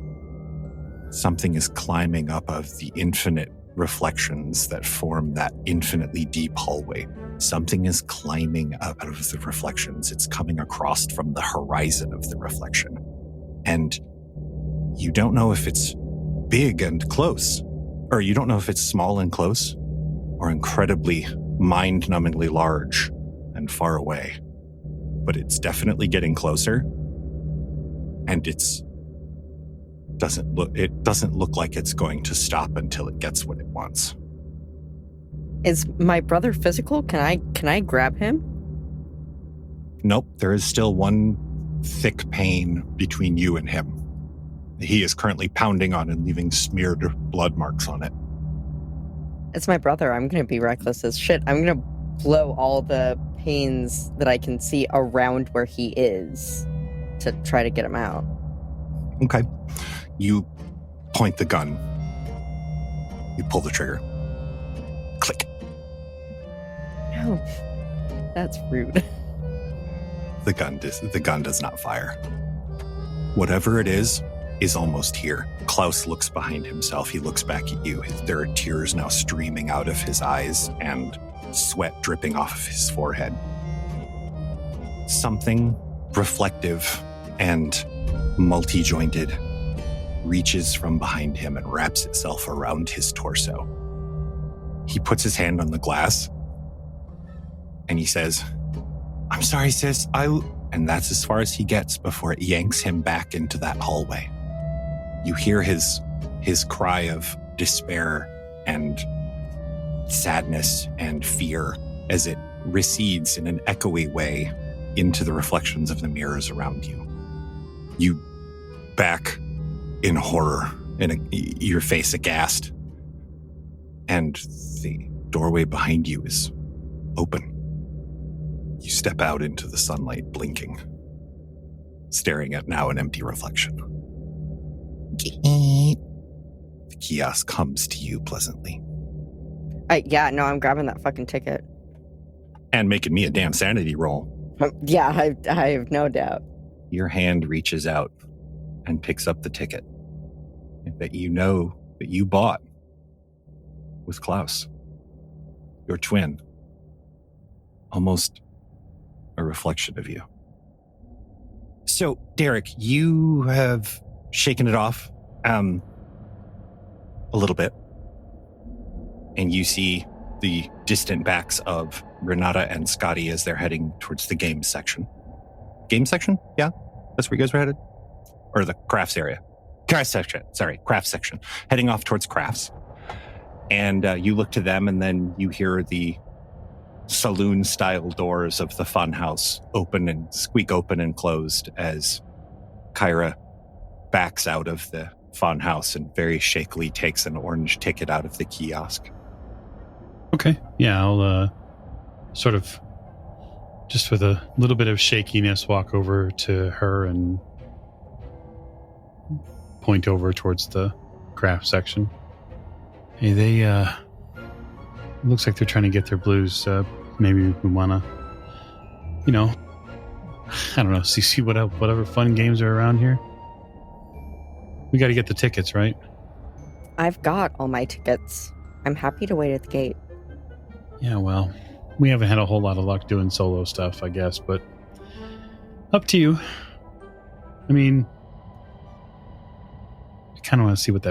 Something is climbing up of the infinite reflections that form that infinitely deep hallway. Something is climbing up out of the reflections. It's coming across from the horizon of the reflection. And you don't know if it's big and close, or you don't know if it's small and close, or incredibly mind-numbingly large and far away. But it's definitely getting closer, and it doesn't look like it's going to stop until it gets what it wants. Is my brother physical? Can I grab him? Nope, there is still one thick pane between you and him. He is currently pounding on and leaving smeared blood marks on it. It's my brother. I'm going to be reckless as shit. I'm going to blow all the panes that I can see around where he is to try to get him out. Okay. You point the gun. You pull the trigger. Click. No. That's rude. The gun does not fire. Whatever it is almost here. Klaus looks behind himself. He looks back at you. There are tears now streaming out of his eyes and sweat dripping off of his forehead. Something reflective and multi-jointed reaches from behind him and wraps itself around his torso. He puts his hand on the glass and he says, I'm sorry, sis. And that's as far as he gets before it yanks him back into that hallway. You hear his cry of despair and sadness and fear as it recedes in an echoey way into the reflections of the mirrors around you. You back in horror, your face aghast, and the doorway behind you is open. You step out into the sunlight, blinking, staring at now an empty reflection. The kiosk comes to you pleasantly. I'm grabbing that fucking ticket. And making me a damn sanity roll. Yeah, I have no doubt. Your hand reaches out and picks up the ticket that you know that you bought with Klaus, your twin. Almost a reflection of you. So, Derek, you have shaken it off. a little bit, and you see the distant backs of Renata and Scotty as they're heading towards the game section. Game section? Yeah? That's where you guys were headed? Or the crafts area? Crafts section. Heading off towards crafts. And you look to them, and then you hear the saloon-style doors of the funhouse squeak open and closed as Kyra backs out of the funhouse and very shakily takes an orange ticket out of the kiosk. Okay. Yeah, I'll sort of, just with a little bit of shakiness, walk over to her and point over towards the craft section. Hey, they, looks like they're trying to get their blues. Maybe we want to, I don't know, see whatever fun games are around here. We got to get the tickets, right? I've got all my tickets. I'm happy to wait at the gate. Yeah, well, we haven't had a whole lot of luck doing solo stuff, I guess, but up to you. I mean, I kind of want to see what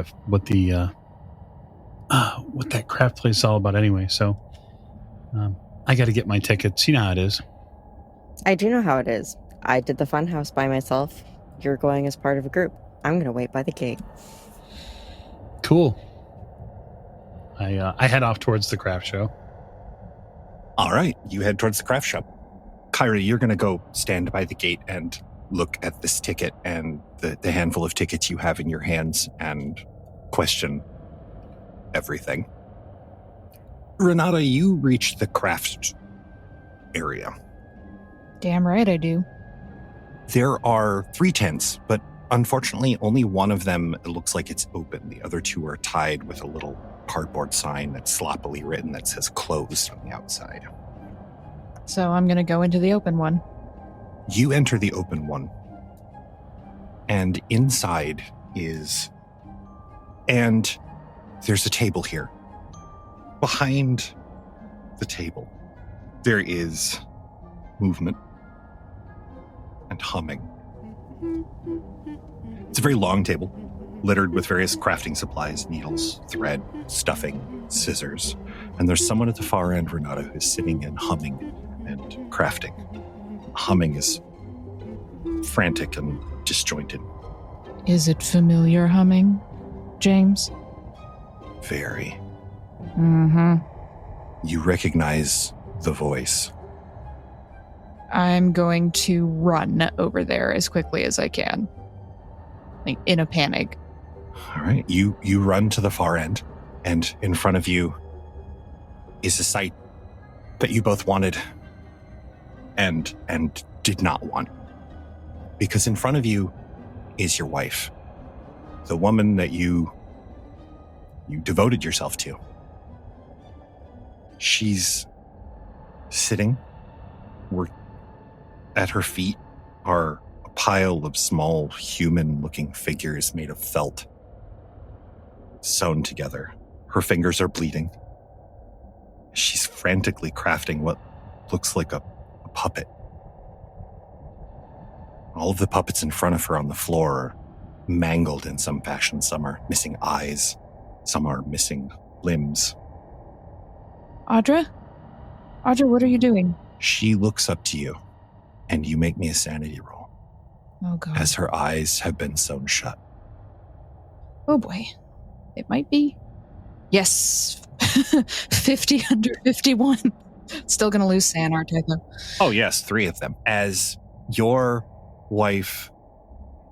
that craft place is all about anyway, so I got to get my tickets. You know how it is. I do know how it is. I did the funhouse by myself. You're going as part of a group. I'm going to wait by the gate. Cool. I head off towards the craft show. All right, you head towards the craft shop. Kyra, you're going to go stand by the gate and look at this ticket and the handful of tickets you have in your hands and question everything. Renata, you reach the craft area. Damn right I do. There are 3 tents, but unfortunately only one of them, it looks like it's open. The other 2 are tied with a little cardboard sign that's sloppily written that says closed on the outside. So I'm going to go into the open one. You enter the open one, and inside and there's a table here. Behind the table, there is movement and humming. It's a very long table, littered with various crafting supplies, needles, thread, stuffing, scissors. And there's someone at the far end, Renata, who's sitting and humming and crafting. Humming is frantic and disjointed. Is it familiar humming, James? Very. Mm-hmm. You recognize the voice. I'm going to run over there as quickly as I can. Like, in a panic. All right. You run to the far end, and in front of you is a sight that you both wanted and did not want. Because in front of you is your wife, the woman that you devoted yourself to. She's sitting. At her feet are a pile of small human-looking figures made of felt, sewn together. Her fingers are bleeding. She's frantically crafting what looks like a puppet. All of the puppets in front of her on the floor are mangled in some fashion. Some are missing eyes. Some are missing limbs. Audra? Audra, what are you doing? She looks up to you, and you make me a sanity roll. Oh, God. As her eyes have been sewn shut. Oh, boy. It might be. Yes. 50 under 51. Still going to lose San, aren't I, though? Oh, yes, 3 of them. As your wife,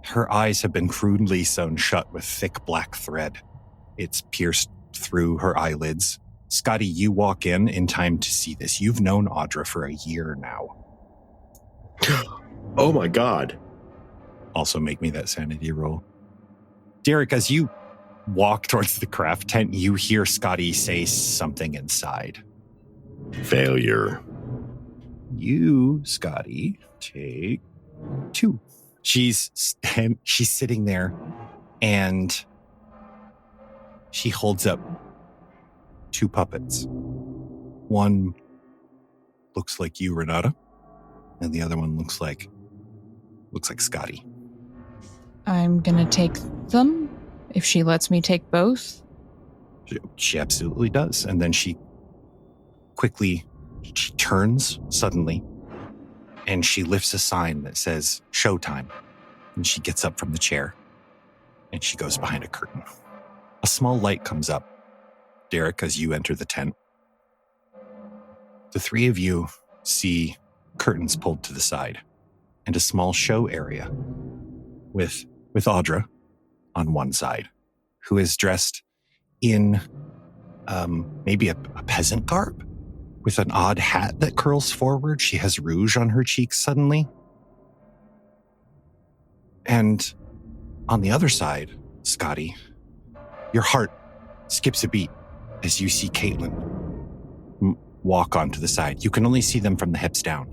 her eyes have been crudely sewn shut with thick black thread. It's pierced through her eyelids. Scotty, you walk in time to see this. You've known Audra for a year now. Oh my God. Also make me that sanity roll. Derek, as you walk towards the craft tent, you hear Scotty say something inside. Failure. You, Scotty, take 2. She's sitting there, and she holds up 2 puppets. One looks like you, Renata, and the other one looks like Scotty. I'm going to take them, if she lets me take both. She absolutely does. And then she turns suddenly, and she lifts a sign that says showtime. And she gets up from the chair, and she goes behind a curtain. A small light comes up, Derek, as you enter the tent. The three of you see curtains pulled to the side and a small show area with Audra on one side, who is dressed in maybe a peasant garb with an odd hat that curls forward. She has rouge on her cheeks suddenly. And on the other side, Scotty, your heart skips a beat as you see Caitlin walk onto the side. You can only see them from the hips down.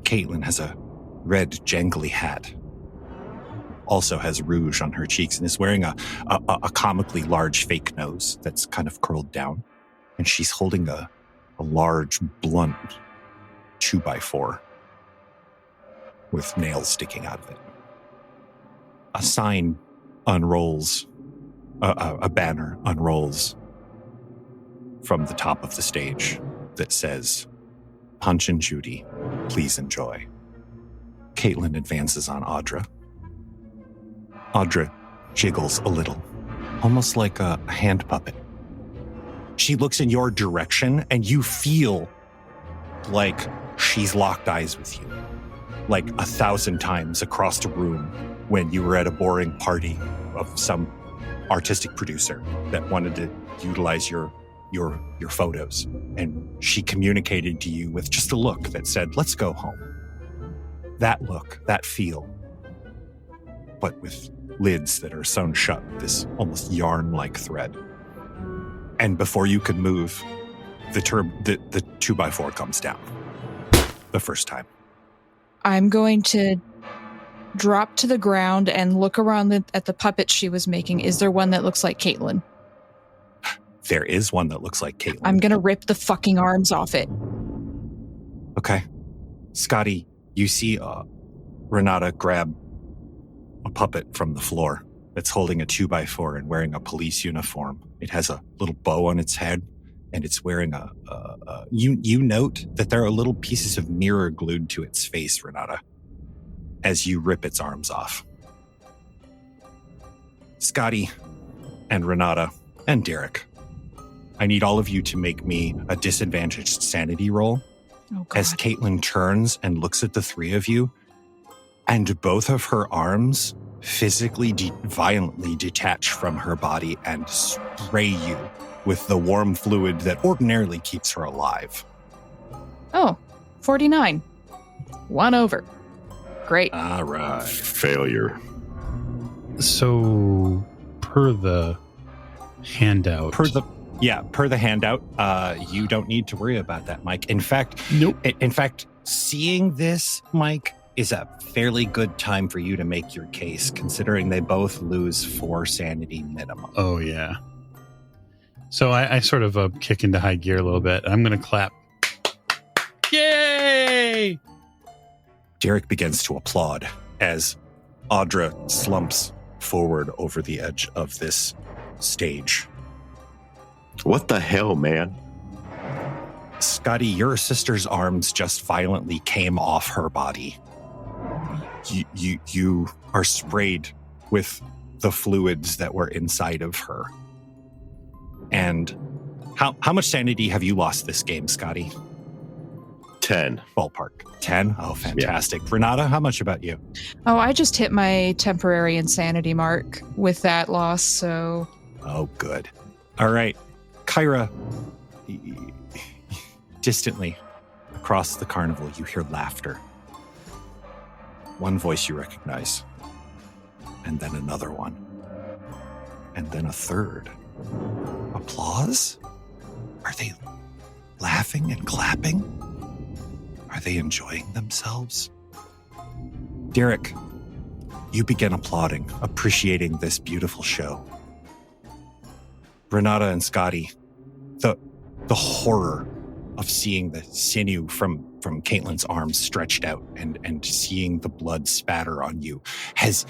Caitlin has a red, jangly hat, also has rouge on her cheeks, and is wearing a comically large fake nose that's kind of curled down. And she's holding a large, blunt 2x4 with nails sticking out of it. A sign unrolls, a banner unrolls from the top of the stage that says, Punch and Judy, please enjoy. Caitlin advances on Audra. Audra jiggles a little, almost like a hand puppet. She looks in your direction, and you feel like she's locked eyes with you, like 1,000 times across the room when you were at a boring party of some artistic producer that wanted to utilize your photos. And she communicated to you with just a look that said, let's go home. That look, that feel, but with lids that are sewn shut, this almost yarn-like thread. And before you could move, the 2x4 comes down. The first time. I'm going to drop to the ground and look around at the puppet she was making. Is there one that looks like Caitlin? There is one that looks like Caitlin. I'm going to rip the fucking arms off it. Okay. Scotty, you see Renata grab a puppet from the floor that's holding a 2x4 and wearing a police uniform. It has a little bow on its head, and it's wearing you note that there are little pieces of mirror glued to its face, Renata, as you rip its arms off. Scotty and Renata and Derek, I need all of you to make me a disadvantaged sanity roll as Caitlin turns and looks at the three of you, and both of her arms physically violently detach from her body and spray you with the warm fluid that ordinarily keeps her alive. Oh, 49. 1 over. Great. All right. Failure. So, per the handout. Per the handout, you don't need to worry about that, Mike. In fact, nope. In fact, seeing this, Mike, is a fairly good time for you to make your case, considering they both lose 4 sanity minimum. Oh, yeah. So I sort of kick into high gear a little bit. I'm going to clap. Yay! Derek begins to applaud as Audra slumps forward over the edge of this stage. What the hell, man? Scotty, your sister's arms just violently came off her body. You are sprayed with the fluids that were inside of her. And how much sanity have you lost this game, Scotty? 10. Ballpark. 10? Oh, fantastic. Yeah. Renata, how much about you? Oh, I just hit my temporary insanity mark with that loss, so... Oh, good. All right. Kyra, distantly across the carnival, you hear laughter. One voice you recognize, and then another one, and then a third. Applause? Are they laughing and clapping? Are they enjoying themselves? Derek, you begin applauding, appreciating this beautiful show. Renata and Scotty, the horror of seeing the sinew from Caitlin's arms stretched out and seeing the blood spatter on you has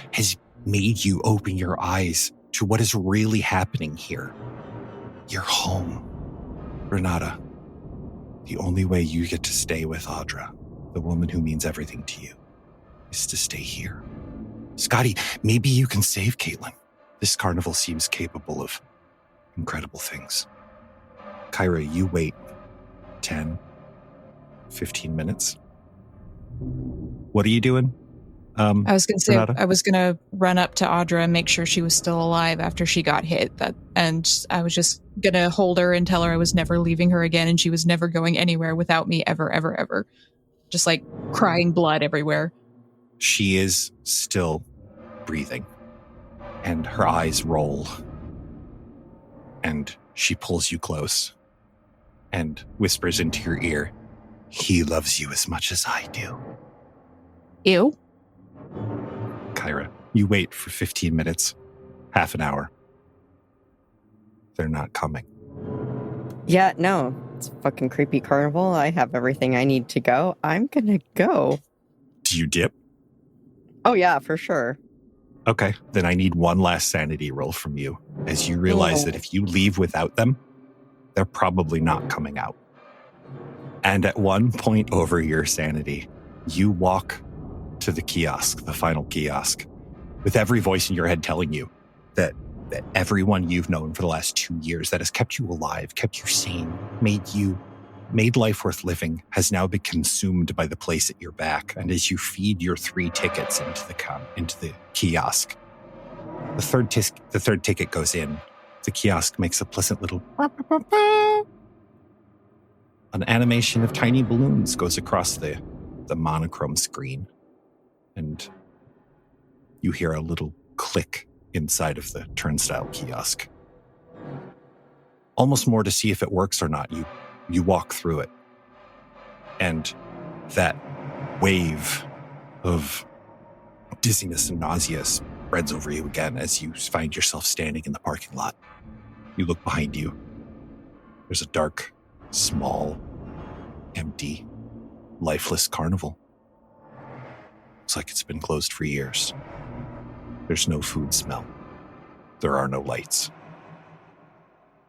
made you open your eyes to what is really happening here. You're home. Renata, the only way you get to stay with Audra, the woman who means everything to you, is to stay here. Scotty, maybe you can save Caitlin. This carnival seems capable of incredible things. Kyra, you wait 10, 15 minutes. What are you doing? I was going to say, Renata? I was going to run up to Audra and make sure she was still alive after she got hit. And I was just going to hold her and tell her I was never leaving her again and she was never going anywhere without me ever, ever, ever. Just like crying blood everywhere. She is still breathing, and her eyes roll, and she pulls you close and whispers into your ear, "He loves you as much as I do." Ew. Kyra, you wait for 15 minutes, half an hour. They're not coming. Yeah, no. It's a fucking creepy carnival. I have everything I need to go. I'm gonna go. Do you dip? Oh, yeah, for sure. Okay, then I need one last sanity roll from you as you realize that if you leave without them, they're probably not coming out. And at one point over your sanity, you walk to the kiosk, the final kiosk, with every voice in your head telling you that everyone you've known for the last 2 years that has kept you alive, kept you sane, made life worth living, has now been consumed by the place at your back. And as you feed your 3 tickets into the kiosk, the third ticket goes in. The kiosk makes a pleasant little an animation of tiny balloons goes across the monochrome screen, and you hear a little click inside of the turnstile kiosk. Almost more to see if it works or not. You walk through it, and that wave of dizziness and nausea spreads over you again as you find yourself standing in the parking lot. You look behind you. There's a dark, small, empty, lifeless carnival. Looks like it's been closed for years. There's no food smell. There are no lights.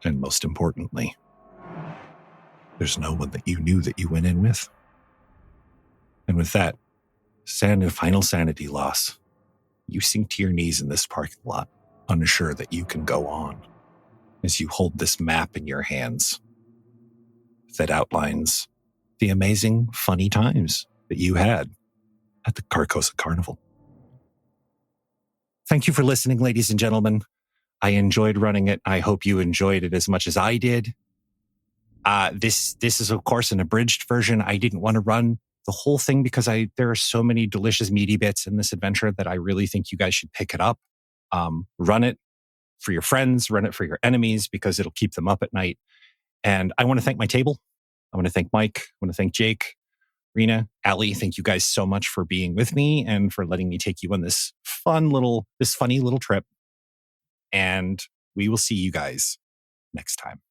And most importantly, there's no one that you knew that you went in with. And with that, final sanity loss, you sink to your knees in this parking lot, unsure that you can go on, as you hold this map in your hands that outlines the amazing, funny times that you had at the Carousel Carnival. Thank you for listening, ladies and gentlemen. I enjoyed running it. I hope you enjoyed it as much as I did. This is, of course, an abridged version. I didn't want to run the whole thing because there are so many delicious, meaty bits in this adventure that I really think you guys should pick it up. Run it for your friends, run it for your enemies, because it'll keep them up at night. And I want to thank my table. I want to thank Mike. I want to thank Jake, Rena, Allie. Thank you guys so much for being with me and for letting me take you on this funny little trip. And we will see you guys next time.